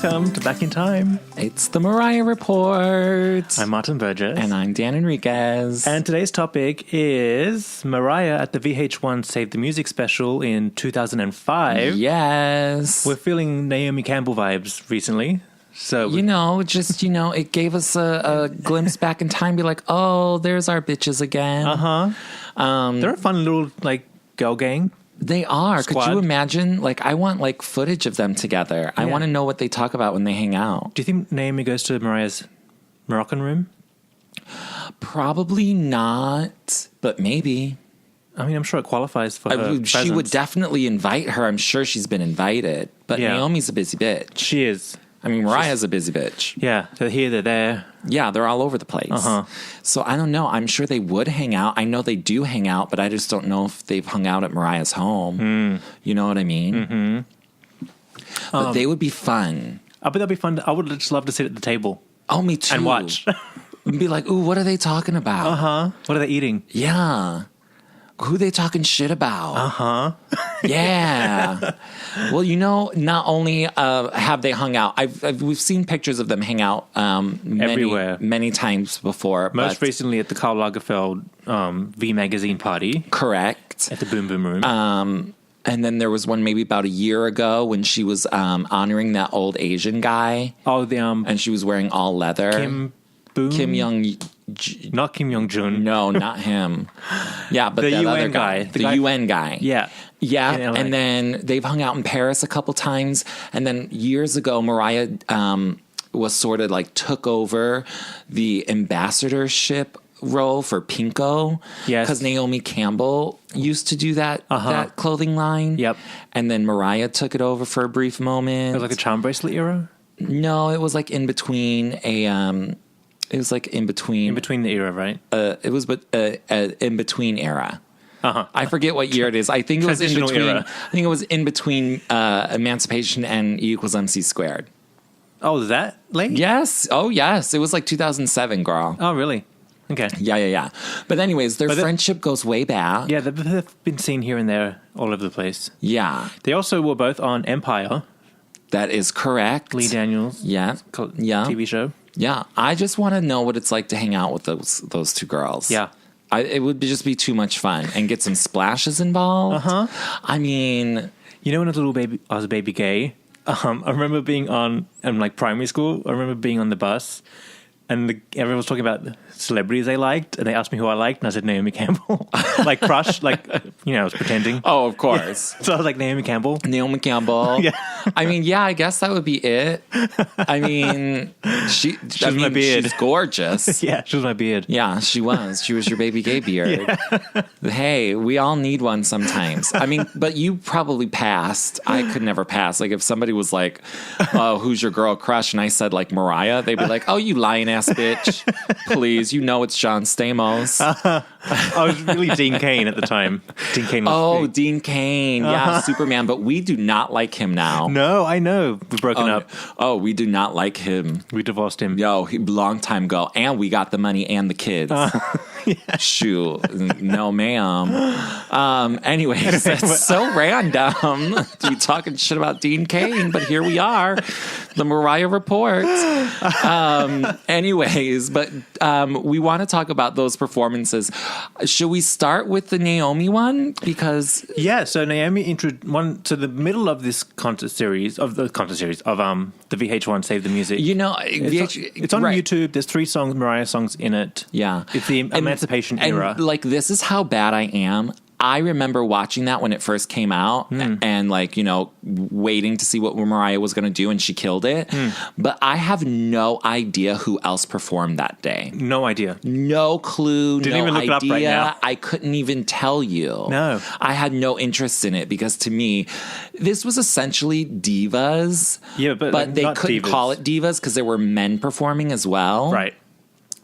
welcome to Back in Time. It's the Mariah Report. I'm Martin Burgess. And I'm Dan Enriquez. And today's topic is Mariah at the VH1 Save the Music special in 2005. Yes. We're feeling Naomi Campbell vibes recently. So it gave us a glimpse back in time. Be like, oh, there's our bitches again. They're a fun little, girl gang. They are. Squad. Could you imagine? I want, footage of them together. I want to know what they talk about when they hang out. Do you think Naomi goes to Mariah's Moroccan room? Probably not, but maybe. I mean, I'm sure it qualifies for her She presence. would definitely invite her. I'm sure she's been invited. But Naomi's a busy bitch. She is. I mean, Mariah's a busy bitch. Yeah, they're here, they're there. Yeah, they're all over the place. So I don't know. I'm sure they would hang out. I know they do hang out, but I just don't know if they've hung out at Mariah's home. You know what I mean? Mm-hmm. But they would be fun. I bet that'd be fun. I would just love to sit at the table. Oh, me too. And watch. And be like, ooh, what are they talking about? What are they eating? Yeah. Who they talking shit about? Yeah. Well, not only have they hung out, we've seen pictures of them hang out everywhere, many times before. Most recently at the Karl Lagerfeld V Magazine party. Correct. At the Boom Boom Room. And then there was one maybe about a year ago when she was honoring that old Asian guy. Oh, and she was wearing all leather. Not Kim Jong-jun. No, not him. Yeah, but the that UN other guy. The UN guy. Yeah. Yeah, and then they've hung out in Paris a couple times. And then years ago, Mariah was sort of took over the ambassadorship role for Pinko. Yes. Because Naomi Campbell used to do that clothing line. Yep. And then Mariah took it over for a brief moment. It was like a charm bracelet era? No, it was in between a... It was in between. In between the era, right? It was in between era. I forget what year it is. I think it was in between. Era. I think it was in between Emancipation and E = MC squared. Oh, is that late? Yes. Oh, yes. It was 2007, girl. Oh, really? Okay. Yeah. But anyways, their friendship goes way back. Yeah, they've been seen here and there all over the place. Yeah. They also were both on Empire. That is correct. Lee Daniels. Yeah. TV show. Yeah. I just want to know what it's like to hang out with those two girls. Yeah. It would just be too much fun and get some splashes involved. I mean, when I was a baby gay, I remember being in primary school. I remember being on the bus, and everyone was talking about celebrities they liked, and they asked me who I liked, and I said Naomi Campbell. Crush, I was pretending. Oh, of course. So I was like, Naomi Campbell. Naomi Campbell. Yeah. I mean, yeah, I guess that would be it. I mean, my beard. She's gorgeous. Yeah, she was my beard. Yeah, she was. She was your baby gay beard. Yeah. Hey, we all need one sometimes. I mean, but you probably passed. I could never pass. If somebody was like, oh, who's your girl crush? And I said, Mariah, they'd be like, oh, you lying ass bitch. Please, it's John Stamos. I was really Dean Cain at the time. Dean Cain was Dean Cain. Yeah, Superman. But we do not like him now. No, I know. We've broken up. Oh, we do not like him. We divorced him. Yo, long time ago. And we got the money and the kids. Yeah. Shoot. No, ma'am. Anyways, that's so random to be talking shit about Dean Cain, but here we are. The Mariah Report. Anyways, but we want to talk about those performances. Should we start with the Naomi one? Because so Naomi to the middle of this the VH1 Save the Music. It's on YouTube. There's 3 Mariah songs in it. Yeah, it's the Emancipation era. And this is how bad I am. I remember watching that when it first came out and waiting to see what Mariah was going to do, and she killed it. But I have no idea who else performed that day. No idea. No clue. Didn't even look it up right now. I couldn't even tell you. No. I had no interest in it because to me, this was essentially divas. Yeah, but they couldn't call it divas because there were men performing as well. Right.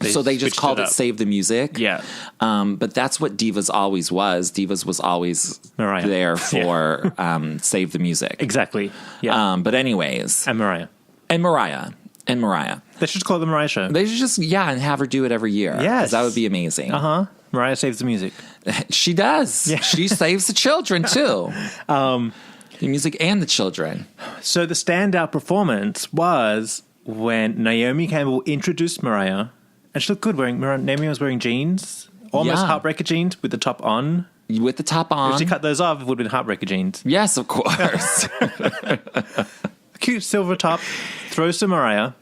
So they just called it Save the Music. Yeah. But that's what Divas always was. Divas was always Mariah. There for Save the Music. Exactly. Yeah. But anyways. And Mariah. They should call it the Mariah Show. They should just, and have her do it every year. Yes. That would be amazing. Mariah saves the music. She does. Yeah. She saves the children, too. The music and the children. So the standout performance was when Naomi Campbell introduced Mariah, and she looked good Naomi was wearing jeans, almost heartbreaker jeans with the top on. With the top on. If she cut those off, it would have been heartbreaker jeans. Yes, of course. A cute silver top, throws to Mariah.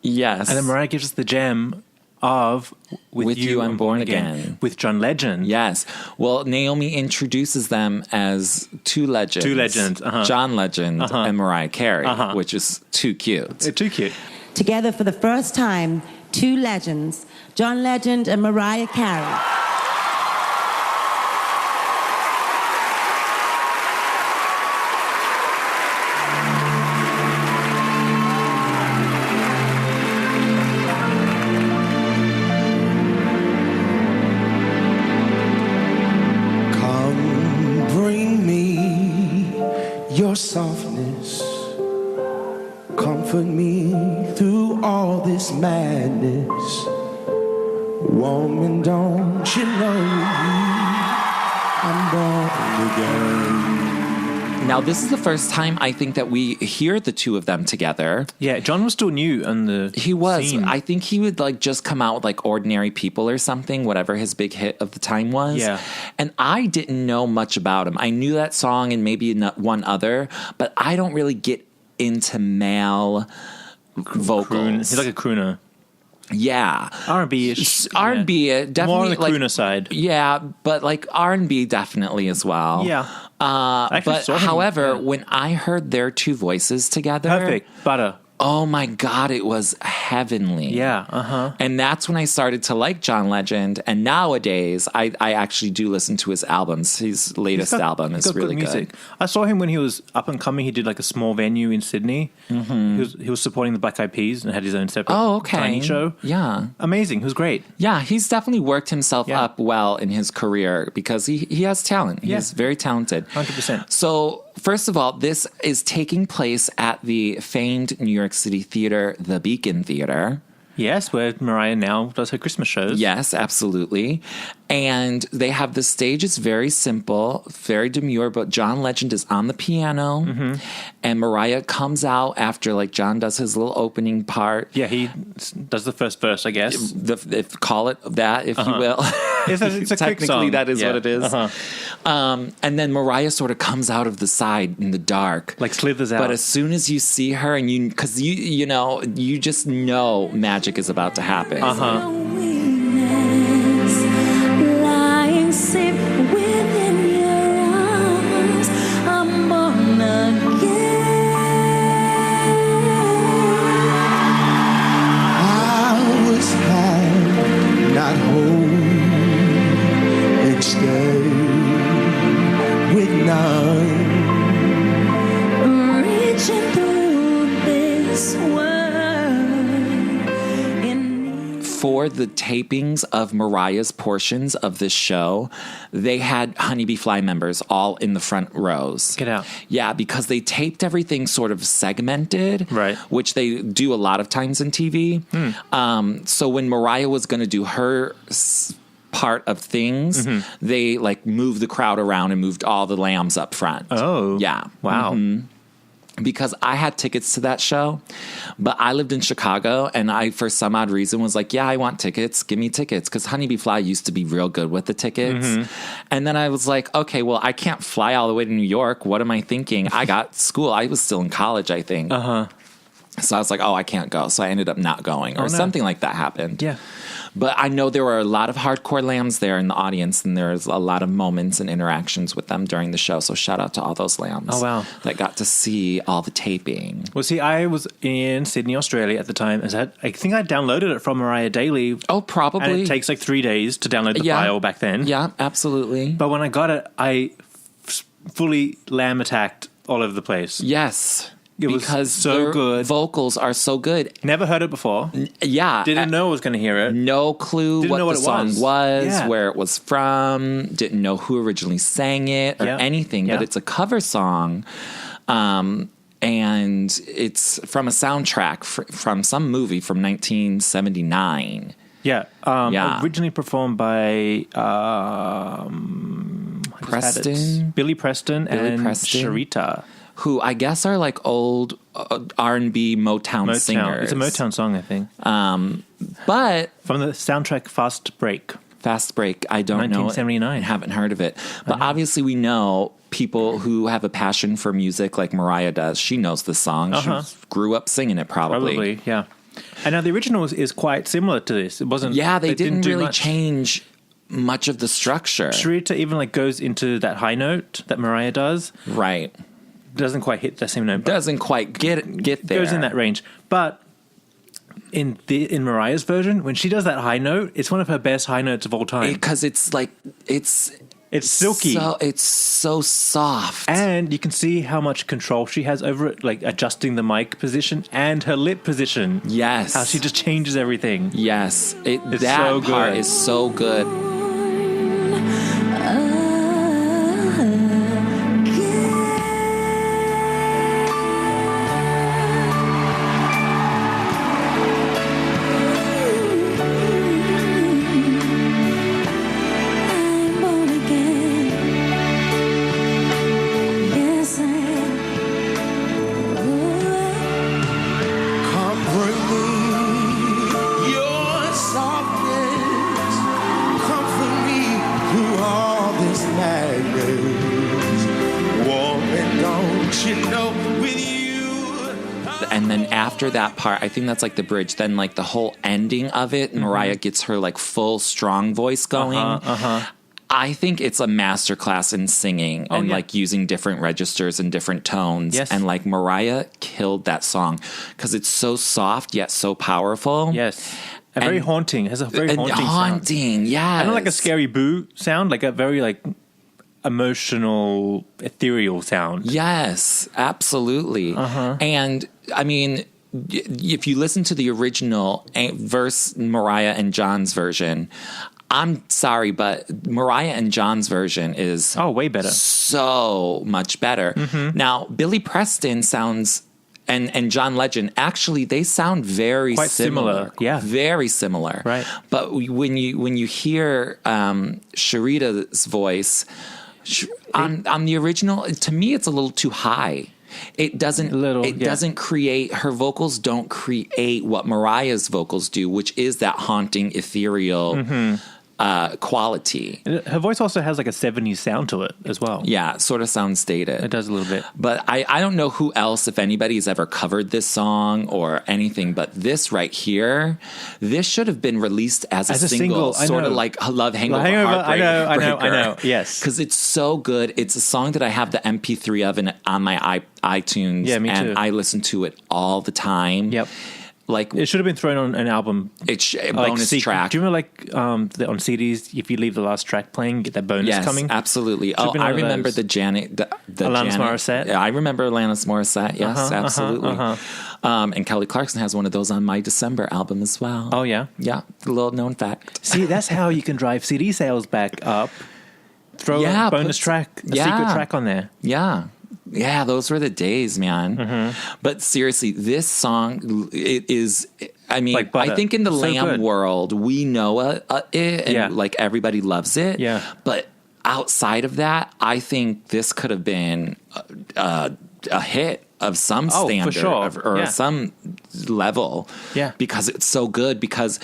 Yes. And then Mariah gives us the gem of With You I'm Born Again with John Legend. Yes. Well, Naomi introduces them as two legends. John Legend and Mariah Carey, which is too cute. Too cute. Together for the first time, two legends, John Legend and Mariah Carey. Your softness, comfort me through all this madness. Woman, don't you know I'm born again? Now, this is the first time I think that we hear the two of them together. Yeah, John was still new on the He was. scene. I think he would like just come out with like Ordinary People or something, whatever his big hit of the time was. Yeah. And I didn't know much about him. I knew that song and maybe one other, but I don't really get into male vocals. He's like a crooner. Yeah. R&B-ish. R&B, definitely. More on the like, crooner side. Yeah, but like R&B definitely as well. Yeah. But however, when I heard their two voices together. Perfect. Butter. Oh my God, it was heavenly. Yeah, And that's when I started to like John Legend. And nowadays, I actually do listen to his albums. His latest album is really good. I saw him when he was up and coming. He did like a small venue in Sydney. Mm-hmm. He was supporting the Black Eyed Peas and had his own separate tiny show. Yeah. Amazing. He was great. Yeah, he's definitely worked himself up well in his career because he has talent. He's very talented. 100%. So, first of all, this is taking place at the famed New York City theater, the Beacon Theater. Yes, where Mariah now does her Christmas shows. Yes, absolutely. And they have the stage is very simple, very demure, but John Legend is on the piano and Mariah comes out after like John does his little opening part. Yeah, he does the first verse, I guess. Call it that, if you will. It's a quick Technically, song. that is what it is. And then Mariah sort of comes out of the side in the dark. Like slithers out. But as soon as you see her and because you know, you just know magic is about to happen. Lying safe within your arms, I'm born again. I was high, not whole, extend with none. Reaching through this world. For the tapings of Mariah's portions of this show, they had Honeybee Fly members all in the front rows. Get out. Yeah, because they taped everything sort of segmented, right? Which they do a lot of times in TV. So when Mariah was going to do her part of things, they like moved the crowd around and moved all the lambs up front. Oh. Yeah. Wow. Because I had tickets to that show, but I lived in Chicago and I, for some odd reason, was like, yeah, I want tickets. Give me tickets. Because Honeybee Fly used to be real good with the tickets. And then I was like, okay, well, I can't fly all the way to New York. What am I thinking? I got school. I was still in college, I think. So I was like, oh, I can't go. So I ended up not going or something like that happened. Yeah. But I know there were a lot of hardcore lambs there in the audience, and there's a lot of moments and interactions with them during the show. So shout out to all those lambs. Oh, wow. That got to see all the taping. Well, see, I was in Sydney, Australia at the time. I think I downloaded it from Mariah Daily. Oh, probably. And it takes like 3 days to download the file back then. Yeah, absolutely. But when I got it, I fully lamb attacked all over the place. Yes. It was because so their good. Vocals are so good. Never heard it before. Yeah. Didn't know I was going to hear it. No clue what the song was, Yeah. where it was from, didn't know who originally sang it or anything, but it's a cover song. And it's from a soundtrack from some movie from 1979. Yeah. Originally performed by, Preston, Billy Preston and Preston. Sharita. who I guess are like old R&B Motown singers. It's a Motown song, I think. But From the soundtrack Fast Break. Fast Break, I don't know. 1979. I haven't heard of it. But obviously we know people who have a passion for music like Mariah does. She knows the song. She grew up singing it probably. Yeah. And now the original is quite similar to this. It wasn't. Yeah, they didn't do really much. change much of the structure. Sharita even like goes into that high note that Mariah does. Right. Doesn't quite hit the same note. Doesn't quite get there. Goes in that range. But in Mariah's version, when she does that high note, it's one of her best high notes of all time. Because it's like it's silky. It's so soft. And you can see how much control she has over it, like adjusting the mic position and her lip position. Yes. How she just changes everything. Yes. It's that so part good. is so good. Comfort me, your softness. Comfort me through all this madness. Woman, don't you know with you? And then after that part, I think that's like the bridge. Then like the whole ending of it, Mariah gets her like full strong voice going. I think it's a masterclass in singing and yeah. like using different registers and different tones. Yes. And like Mariah killed that song because it's so soft yet so powerful. Yes. And very haunting. It has a very And haunting sound. haunting, yeah. I don't like a scary boo sound, like a very like emotional, ethereal sound. Yes, absolutely. And I mean, if you listen to the original verse, Mariah and John's version, I'm sorry, but Mariah and John's version is way better. so much better. Now, Billy Preston sounds and John Legend, actually, they sound very Quite similar. Yeah. very similar. Right. But when you hear Sharita's voice on the original, to me, it's a little too high. It doesn't. Doesn't create. Her vocals don't create what Mariah's vocals do, which is that haunting, ethereal quality. Her voice also has like a 70s sound to it as well. Yeah, it sort of sounds dated. It does a little bit. But I don't know who else, if anybody's ever covered this song or anything, but this right here, this should have been released as a single. I Sort know. of like Love Hangover I know. Heartbreaker. Yes. Because it's so good. It's a song that I have the MP3 of on my iTunes. Yeah, me and too. I listen to it all the time. Yep. Like It should have been thrown on an album. it's a like bonus track. Do you remember on CDs, if you leave the last track playing, you get that bonus Yes, coming? absolutely. Should've Oh, been I one of remember those. the Janet, the Alanis Janet. Morissette? Yeah, I remember Alanis Morissette. Yes, absolutely. And Kelly Clarkson has one of those on My December album as well. Oh, yeah? Yeah, a little known fact. See, that's how you can drive CD sales back up. Throw Yeah, a bonus track, a secret track on there. Yeah. Yeah, those were the days, man. Mm-hmm. But seriously, this song, it is, I mean, Like butter. I think in the So Lamb good. world, we know it and like everybody loves it. Yeah. But outside of that, I think this could have been a hit of some Oh, for standard sure. or Yeah. some level. Yeah. Because it's so good. Because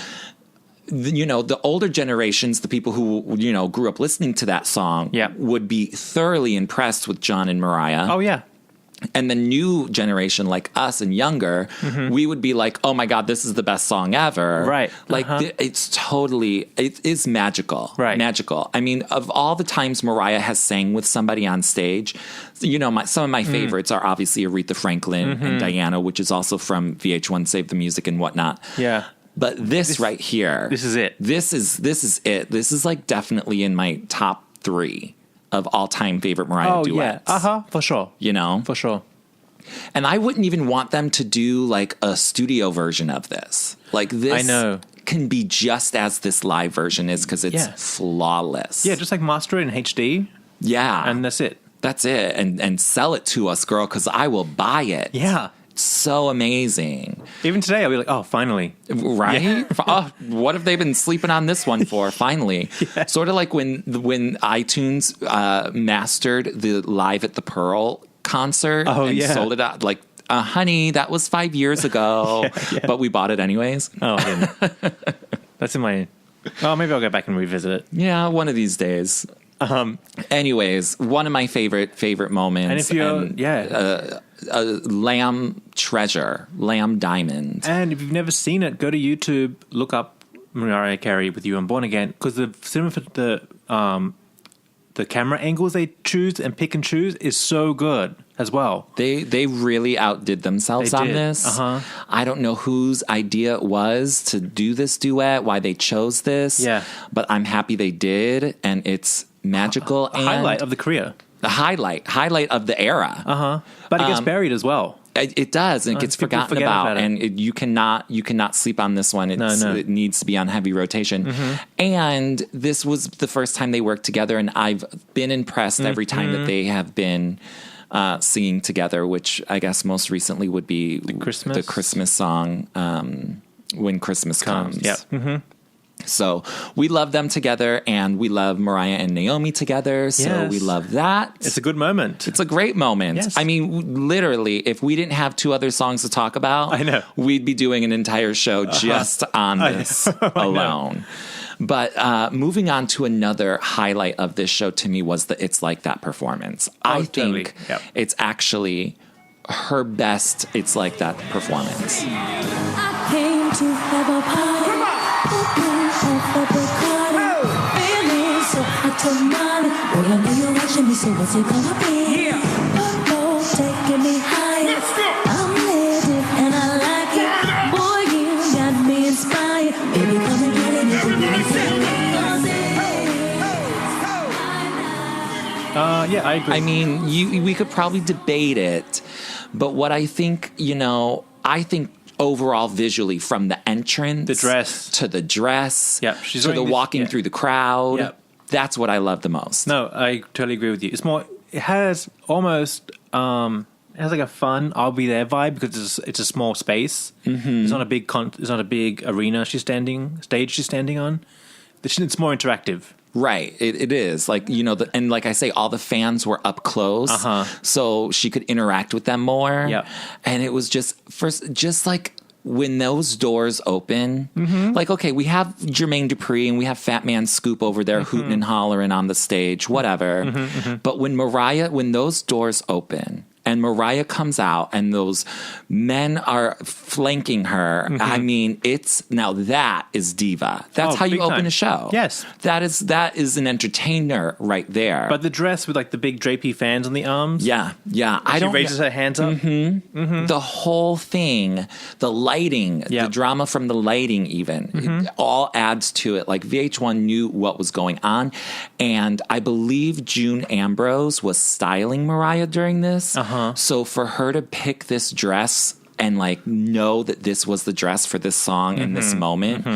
the older generations, the people who, grew up listening to that song Yeah. would be thoroughly impressed with John and Mariah. Oh, yeah. And the new generation, like us and younger, we would be like, oh my God, this is the best song ever. Right. Like, it is magical. Right. Magical. I mean, of all the times Mariah has sang with somebody on stage, some of my favorites are obviously Aretha Franklin and Diana, which is also from VH1 Save the Music and whatnot. Yeah. But this right here. This is it. This is it. This is like definitely in my top 3 of all-time favorite Mariah duets. Yeah. For sure. For sure. And I wouldn't even want them to do like a studio version of this. Like this I know. can be just as this live version is because it's flawless. Yeah, just like master it in HD, Yeah. and that's it. That's it. And sell it to us, girl, because I will buy it. Yeah. So amazing. Even today, I'll be like, oh, finally. Right? Yeah. Oh, what have they been sleeping on this one for? Finally. Yeah. Sort of like when iTunes mastered the Live at the Pearl concert and sold it out. Like, honey, that was 5 years ago, but we bought it anyways. Oh, I didn't. That's in my... Oh, maybe I'll go back and revisit it. Yeah, one of these days. Anyways, one of my favorite moments. And if you're... a lamb treasure, lamb diamond. And if you've never seen it, go to YouTube, look up Mariah Carey with You and Born Again, because the camera angles they choose and pick and choose is so good as well. They really outdid themselves on this. I don't know whose idea it was to do this duet, why they chose this. Yeah, but I'm happy they did, and it's magical. A highlight of the career. The highlight of the era. But it gets buried as well. It does, and it gets forgotten about. And you cannot sleep on this one. It needs to be on heavy rotation. And this was the first time they worked together, and I've been impressed every time that they have been singing together, which I guess most recently would be the Christmas song, When Christmas Comes. Yep. So we love them together, and we love Mariah and Naomi together. So we love that. It's a good moment. It's a great moment. Yes. I mean, literally, if we didn't have two other songs to talk about, I know, we'd be doing an entire show just on this alone. But moving on to another highlight of this show to me was the It's Like That performance. I think it's actually her best It's Like That performance. I came to have a party. Off the Bacardi, feeling so hot tonight. Boy, I know you're watching me, so what's it gonna be? Purple taking me higher. I'm living and I like it. Boy, you got me inspired. Baby, come and get it. Yeah, I agree. I mean, we could probably debate it, but what I think, I think overall visually, from the entrance, the dress, to the dress, she's to the walking through the crowd, that's what I love the most. No, I totally agree with you. It's more, it has almost it has like a fun I'll be there vibe, because it's a small space. It's not a big it's not a big arena she's standing on. It's more interactive. Right, it is like, and like I say, all the fans were up close, so she could interact with them more. Yeah, and it was just like when those doors open, like, okay, we have Jermaine Dupri and we have Fat Man Scoop over there hooting and hollering on the stage, whatever. But when those doors open and Mariah comes out and those men are flanking her, I mean, that is diva. That's how you open a show. Yes. That is an entertainer right there. But the dress with like the big drapey fans on the arms. Yeah. She raises her hands up. The whole thing, the lighting, the drama from the lighting even, it all adds to it. Like VH1 knew what was going on. And I believe June Ambrose was styling Mariah during this. So for her to pick this dress and like know that this was the dress for this song in this moment,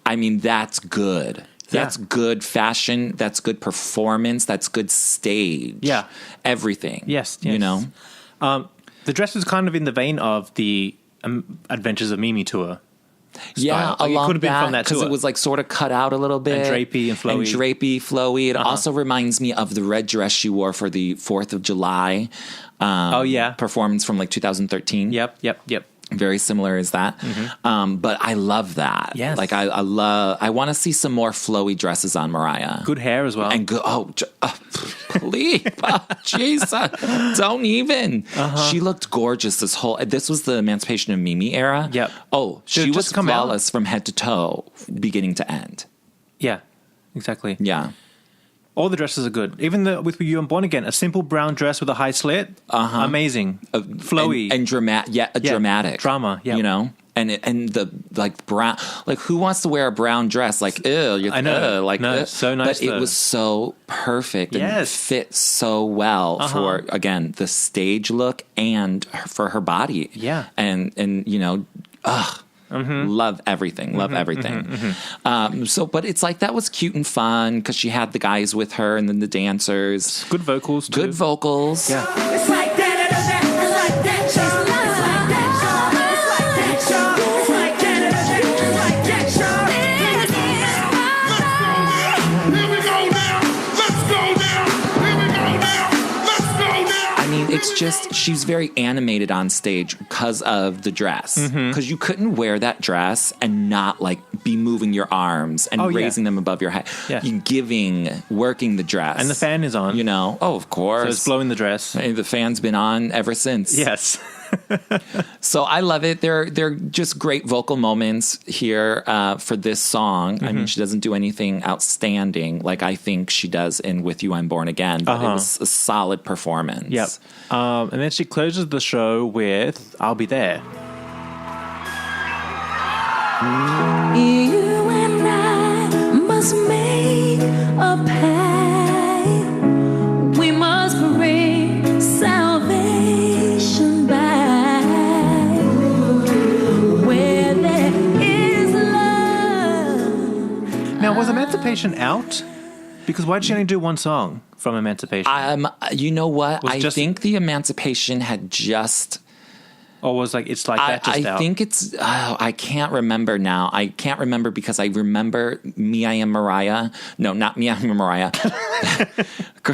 I mean, that's good. That's good fashion. That's good performance. That's good stage. Yeah. Everything. Yes. The dress was kind of in the vein of the Adventures of Mimi tour. Yeah, like along it could have been from that because tour. It was like sort of cut out a little bit. And drapey and flowy. It also reminds me of the red dress she wore for the 4th of July performance from like 2013. Yep. Very similar as that. But I love that. Yes. Like I want to see some more flowy dresses on Mariah. Good hair as well. And good, please, Jesus, don't even. She looked gorgeous this was the Emancipation of Mimi era. Yep. Oh, she was flawless from head to toe, beginning to end. Yeah, exactly. Yeah. All the dresses are good. Even with You and Born Again, a simple brown dress with a high slit, amazing, flowy and dramatic. Dramatic drama. Yeah, and the like brown. Like, who wants to wear a brown dress? Like, ew. I know. So nice. But it was so perfect and fit so well for, again, the stage look and for her body. Yeah, and love everything. But it's like, that was cute and fun because she had the guys with her and then the dancers. Good vocals too. Yeah. It's like that, it's like that, it's like that. it's just she's very animated on stage because of the dress. Because you couldn't wear that dress and not like be moving your arms and raising them above your head. Yeah. You working the dress. And the fan is on. You know, of course. So it's blowing the dress. Hey, the fan's been on ever since. Yes. So I love it. They're just great vocal moments here for this song. I mean, she doesn't do anything outstanding like I think she does in With You I'm Born Again, but it was a solid performance. Yep. And then she closes the show with I'll Be There. You and I must make a pact. We must bring salvation back where there is love. Now, was Emancipation out? Because why did she only do one song from Emancipation? You know what? I just- think the Emancipation had just... Or was it's like that just out? I think it's... I can't remember now. I can't remember because I remember Me, I Am Mariah. No, not Me, I Am Mariah.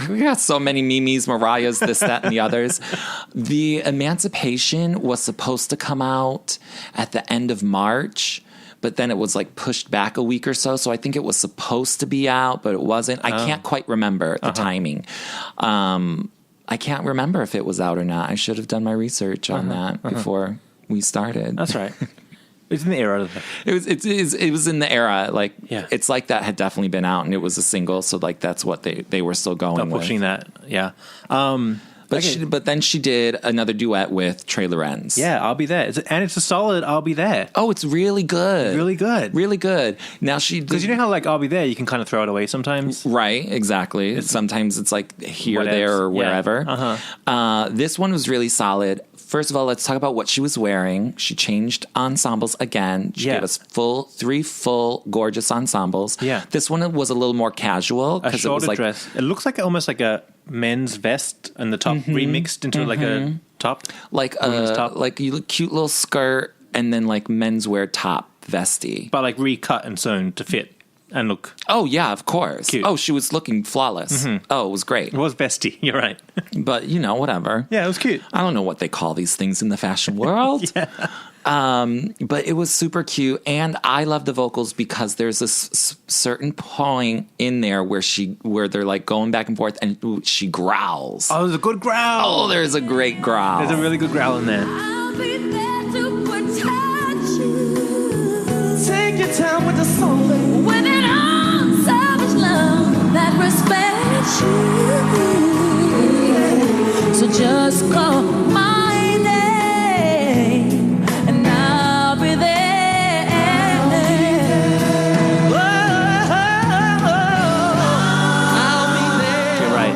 We got so many Mimis, Mariahs, this, that, and the others. The Emancipation was supposed to come out at the end of March, but then it was like pushed back a week or so. So I think it was supposed to be out, but it wasn't. I can't quite remember the timing. I can't remember if it was out or not. I should have done my research on that before we started. That's right. It's in the era of It was in the era. Like, Yeah. It's like that had definitely been out and it was a single. So like, that's what they were still going with. pushing that. Yeah. But then she did another duet with Trey Lorenz. Yeah, I'll Be There. And it's a solid I'll Be There. Oh, it's really good. Really good. Really good. Now Because you know how like I'll Be There, you can kind of throw it away sometimes? Right, exactly. Sometimes it's like here, Whatevs. there, or Yeah. wherever. This one was really solid. First of all, let's talk about what she was wearing. She changed ensembles again. She gave us three full, gorgeous ensembles. Yeah. This one was a little more casual. A Because it shorter was like, dress. It looks like almost like a men's vest and the top remixed into like a top. like women's a top. cute little skirt and then like menswear top vesty. But like recut and sewn to fit and look. Oh, yeah, of course. Cute. Oh, she was looking flawless. Oh, it was great. It was vesty. You're right. But, whatever. Yeah, it was cute. I don't know what they call these things in the fashion world. But it was super cute. And I love the vocals because there's this certain point in there where they're like going back and forth and she growls. Oh, there's a good growl. Oh, there's a great growl. There's a really good growl in there. I'll be there to protect you. Take your time with the song, baby. With an unselfish love that respects you. So just call my name and I'll be there. I'll be there. You're right.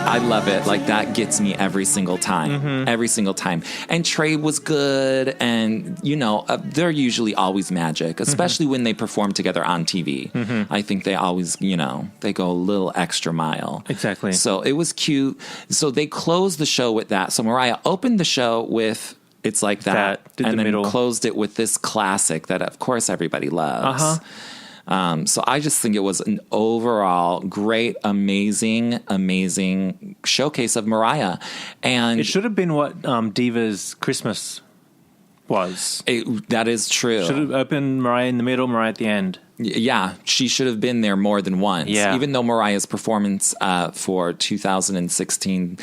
I love it. Like, that gets me every single time. Every single time. And Trey was good. And, they're usually always magic, especially when they perform together on TV. I think they always, they go a little extra mile. Exactly. So it was cute. So they closed the show with that. So Mariah opened the show with It's Like That. Did and the then middle. closed it with this classic that, of course, everybody loves. So I just think it was an overall great, amazing showcase of Mariah. And It should have been what Diva's Christmas was. that is true. Should have opened Mariah in the middle, Mariah at the end. Yeah, she should have been there more than once. Yeah. Even though Mariah's performance for 2016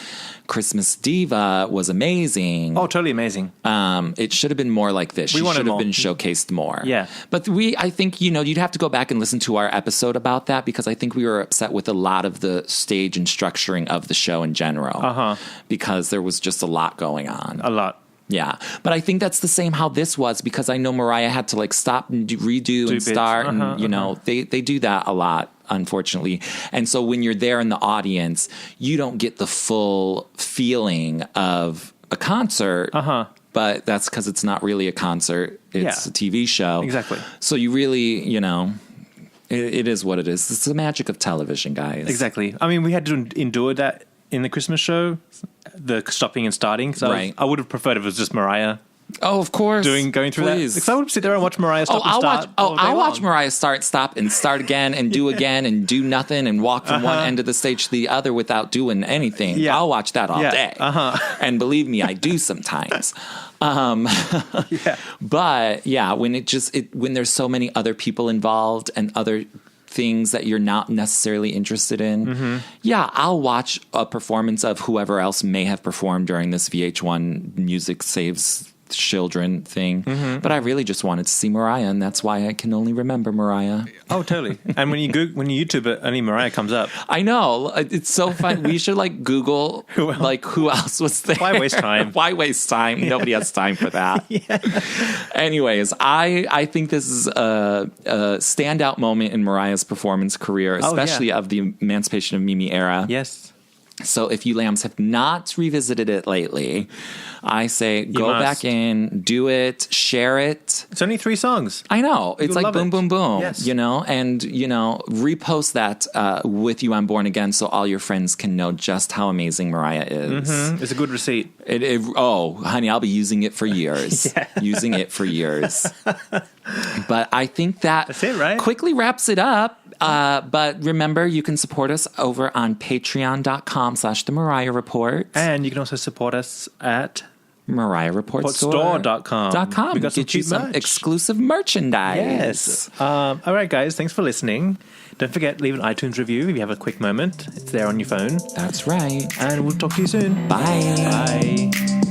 Christmas Diva was amazing. Oh, totally amazing. It should have been more like this. We She wanted should have more. been showcased more. Yeah. But I think, you'd have to go back and listen to our episode about that because I think we were upset with a lot of the stage and structuring of the show in general. Because there was just a lot going on. A lot. Yeah. But I think that's the same how this was because I know Mariah had to like stop and redo and bits. start. And, they do that a lot, unfortunately. And so when you're there in the audience, you don't get the full feeling of a concert. But that's because it's not really a concert. It's a TV show. Exactly. So you really, it is what it is. It's the magic of television, guys. Exactly. I mean, we had to endure that in the Christmas show, the stopping and starting. So Right. I would have preferred if it was just Mariah Oh, of course. going through Please. that? Because I would sit there and watch Mariah stop and start. I'll watch Mariah stop and start again and do again and do nothing and walk from one end of the stage to the other without doing anything. Yeah. I'll watch that all day. And believe me, I do sometimes. But yeah, when when there's so many other people involved and other things that you're not necessarily interested in, I'll watch a performance of whoever else may have performed during this VH1 Music Saves Children thing. But I really just wanted to see Mariah, and that's why I can only remember Mariah. Oh, totally. And when you YouTube it, only Mariah comes up. I know. It's so fun. We should Google who else was there. Why waste time? Why waste time? Yeah. Nobody has time for that. Anyways, I think this is a standout moment in Mariah's performance career, especially of the Emancipation of Mimi era. Yes. So if you lambs have not revisited it lately, I say go back in, do it, share it. It's only 3 songs. I know. It's You'll like boom, boom, boom. Yes. And repost that with You I'm Born Again so all your friends can know just how amazing Mariah is. It's a good receipt. Honey, I'll be using it for years. Using it for years. But I think that's it, right? Quickly wraps it up. But remember, you can support us over on patreon.com/The Mariah Report. And you can also support us at mariahreport.com. We got some Get you some exclusive merchandise. Yes. All right, guys. Thanks for listening. Don't forget, leave an iTunes review if you have a quick moment. It's there on your phone. That's right. And we'll talk to you soon. Bye. Bye.